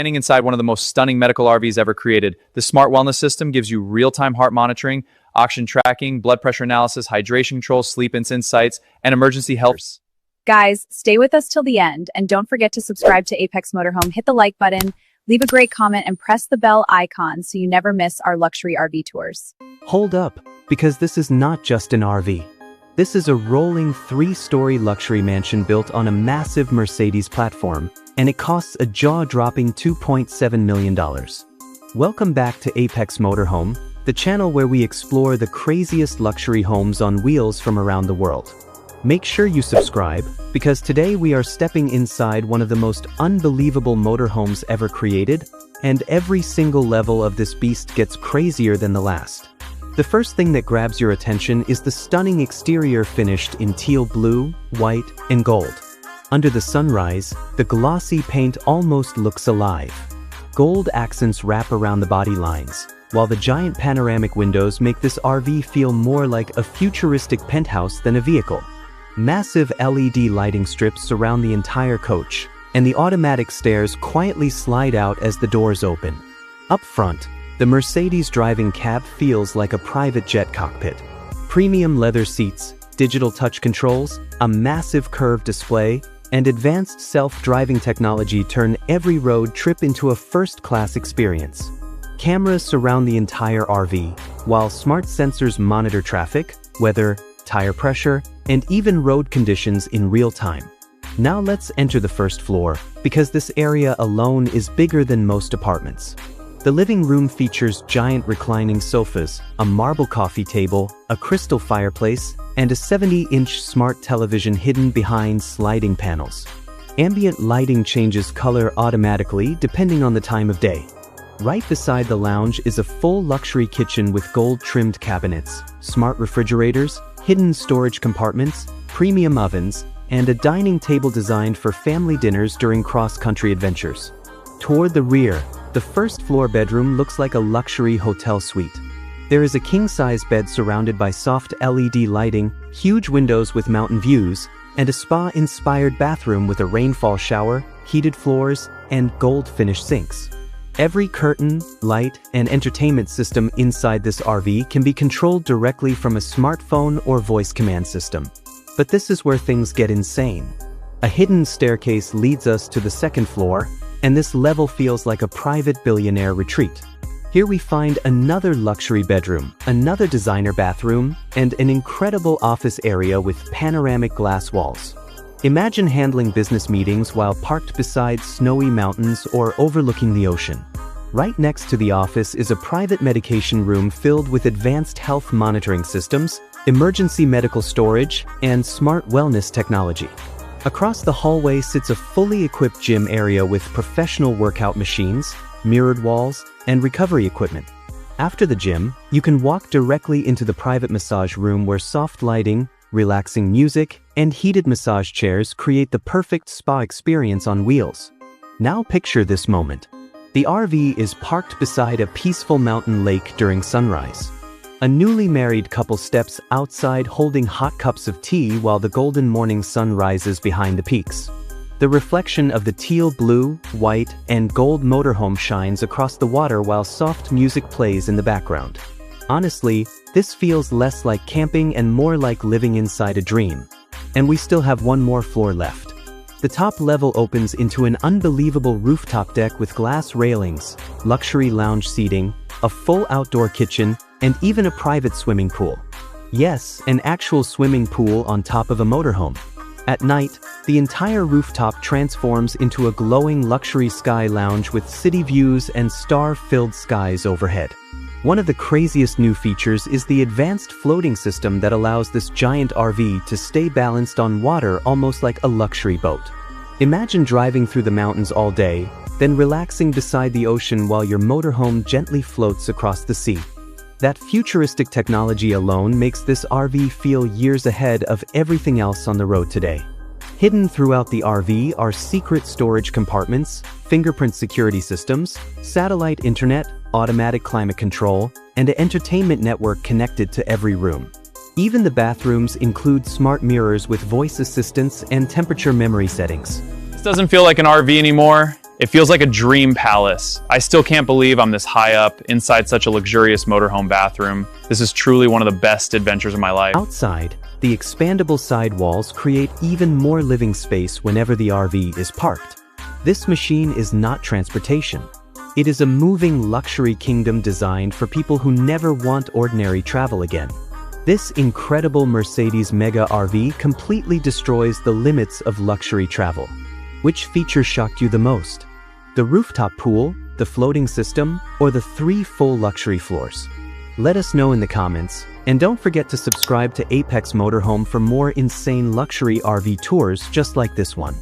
standing inside one of the most stunning medical RVs ever created. The smart wellness system gives you real-time heart monitoring, oxygen tracking, blood pressure analysis, hydration control, sleep insights, and emergency help. Guys, stay with us till the end, and don't forget to subscribe to Apex Motorhome. Hit the like button, leave a great comment, and press the bell icon so you never miss our luxury RV tours. Hold up, because this is not just an RV. This is a rolling 3-story luxury mansion built on a massive Mercedes platform, and it costs a jaw-dropping $2.7 million. Welcome back to Apex Motorhome, the channel where we explore the craziest luxury homes on wheels from around the world. Make sure you subscribe, because today we are stepping inside one of the most unbelievable motorhomes ever created, and every single level of this beast gets crazier than the last. The first thing that grabs your attention is the stunning exterior finished in teal blue, white, and gold. Under the sunrise, the glossy paint almost looks alive. Gold accents wrap around the body lines, while the giant panoramic windows make this RV feel more like a futuristic penthouse than a vehicle. Massive LED lighting strips surround the entire coach, and the automatic stairs quietly slide out as the doors open. Up front, the Mercedes driving cab feels like a private jet cockpit. Premium leather seats, digital touch controls, a massive curved display, and advanced self-driving technology turn every road trip into a first-class experience. Cameras surround the entire RV, while smart sensors monitor traffic, weather, tire pressure, and even road conditions in real time. Now let's enter the first floor, because this area alone is bigger than most apartments. The living room features giant reclining sofas, a marble coffee table, a crystal fireplace, and a 70-inch smart television hidden behind sliding panels. Ambient lighting changes color automatically depending on the time of day. Right beside the lounge is a full luxury kitchen with gold-trimmed cabinets, smart refrigerators, hidden storage compartments, premium ovens, and a dining table designed for family dinners during cross-country adventures. Toward the rear, the first-floor bedroom looks like a luxury hotel suite. There is a king-size bed surrounded by soft LED lighting, huge windows with mountain views, and a spa-inspired bathroom with a rainfall shower, heated floors, and gold-finished sinks. Every curtain, light, and entertainment system inside this RV can be controlled directly from a smartphone or voice command system. But this is where things get insane. A hidden staircase leads us to the second floor, and this level feels like a private billionaire retreat. Here we find another luxury bedroom, another designer bathroom, and an incredible office area with panoramic glass walls. Imagine handling business meetings while parked beside snowy mountains or overlooking the ocean. Right next to the office is a private medication room filled with advanced health monitoring systems, emergency medical storage, and smart wellness technology. Across the hallway sits a fully equipped gym area with professional workout machines, mirrored walls, and recovery equipment. After the gym, you can walk directly into the private massage room where soft lighting, relaxing music, and heated massage chairs create the perfect spa experience on wheels. Now picture this moment. The RV is parked beside a peaceful mountain lake during sunrise. A newly married couple steps outside holding hot cups of tea while the golden morning sun rises behind the peaks. The reflection of the teal blue, white, and gold motorhome shines across the water while soft music plays in the background. Honestly, this feels less like camping and more like living inside a dream. And we still have one more floor left. The top level opens into an unbelievable rooftop deck with glass railings, luxury lounge seating, a full outdoor kitchen, and even a private swimming pool. Yes, an actual swimming pool on top of a motorhome. At night, the entire rooftop transforms into a glowing luxury sky lounge with city views and star-filled skies overhead. One of the craziest new features is the advanced floating system that allows this giant RV to stay balanced on water almost like a luxury boat. Imagine driving through the mountains all day, then relaxing beside the ocean while your motorhome gently floats across the sea. That futuristic technology alone makes this RV feel years ahead of everything else on the road today. Hidden throughout the RV are secret storage compartments, fingerprint security systems, satellite internet, automatic climate control, and an entertainment network connected to every room. Even the bathrooms include smart mirrors with voice assistance and temperature memory settings. This doesn't feel like an RV anymore. It feels like a dream palace. I still can't believe I'm this high up inside such a luxurious motorhome bathroom. This is truly one of the best adventures of my life. Outside, the expandable side walls create even more living space whenever the RV is parked. This machine is not transportation. It is a moving luxury kingdom designed for people who never want ordinary travel again. This incredible Mercedes Mega RV completely destroys the limits of luxury travel. Which feature shocked you the most? The rooftop pool, the floating system, or the 3 full luxury floors? Let us know in the comments, and don't forget to subscribe to Apex Motorhome for more insane luxury RV tours just like this one.